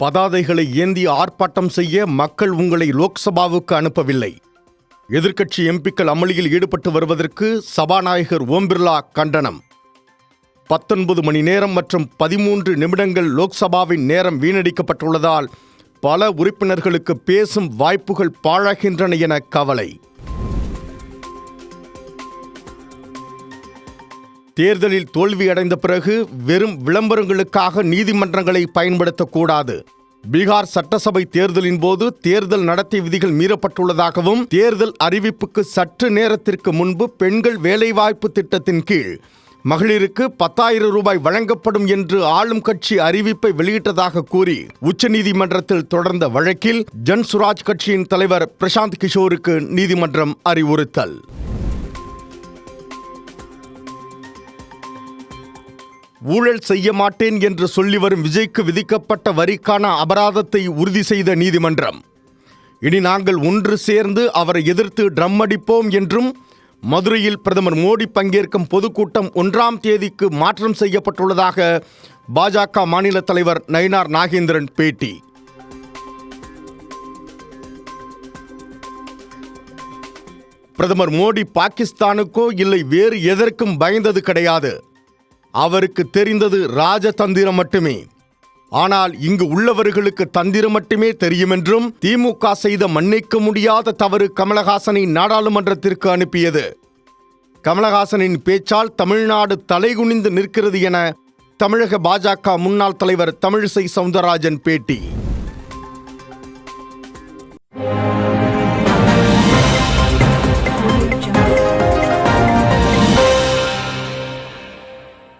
பதாதைகளை ஏந்தி ஆர்ப்பாட்டம் செய்ய மக்கள் உங்களை லோக்சபாவுக்கு அனுப்பவில்லை. எதிர்க்கட்சி எம்பிக்கள் அமளியில் ஈடுபட்டு வருவதற்கு சபாநாயகர் ஓம் பிர்லா கண்டனம். 19 மணி நேரம் மற்றும் 13 நிமிடங்கள் லோக்சபாவின் நேரம் வீணடிக்கப்பட்டுள்ளதால் பல உறுப்பினர்களுக்கு பேசும் வாய்ப்புகள் பாழாகின்றன என கவலை. தேர்தலில் தோல்வியடைந்த பிறகு வெறும் விளம்பரங்களுக்காக நீதிமன்றங்களை பயன்படுத்தக்கூடாது. பீகார் சட்டசபை தேர்தலின் போது தேர்தல் நடத்தை விதிகள் மீறப்பட்டுள்ளதாகவும், தேர்தல் அறிவிப்புக்கு சற்று நேரத்திற்கு முன்பு பெண்கள் வேலைவாய்ப்பு திட்டத்தின் கீழ் மகளிருக்கு 10,000 ரூபாய் வழங்கப்படும் என்று ஆளும் கட்சி அறிவிப்பை வெளியிட்டதாக கூறி உச்சநீதிமன்றத்தில் தொடர்ந்த வழக்கில் ஜன்சுராஜ் கட்சியின் தலைவர் பிரசாந்த் கிஷோருக்கு நீதிமன்றம் அறிவுறுத்தல். ஊழல் செய்ய மாட்டேன் என்று சொல்லி வரும் விஜய்க்கு விதிக்கப்பட்ட வரிக்கான அபராதத்தை உறுதி செய்த நீதிமன்றம். இனி நாங்கள் ஒன்று சேர்ந்து அவரை எதிர்த்து ட்ரம் அடிப்போம் என்றும், மதுரையில் பிரதமர் மோடி பங்கேற்கும் பொதுக்கூட்டம் 1ஆம் தேதிக்கு மாற்றம் செய்யப்பட்டுள்ளதாக பாஜக மாநில தலைவர் நயினார் நாகேந்திரன் பேட்டி. பிரதமர் மோடி பாகிஸ்தானுக்கோ இல்லை வேறு எதற்கும் பயந்தது கிடையாது. அவருக்கு தெரிந்தது ராஜதந்திரம் மட்டுமே. ஆனால் இங்கு உள்ளவர்களுக்கு தந்திரம் மட்டுமே தெரியும் என்றும், திமுக செய்த மன்னிக்க முடியாத தவறு கமலஹாசனை நாடாளுமன்றத்திற்கு அனுப்பியது. கமலஹாசனின் பேச்சால் தமிழ்நாடு தலைகுனிந்து நிற்கிறது என தமிழக பாஜக முன்னாள் தலைவர் தமிழிசை சவுந்தரராஜன் பேட்டி.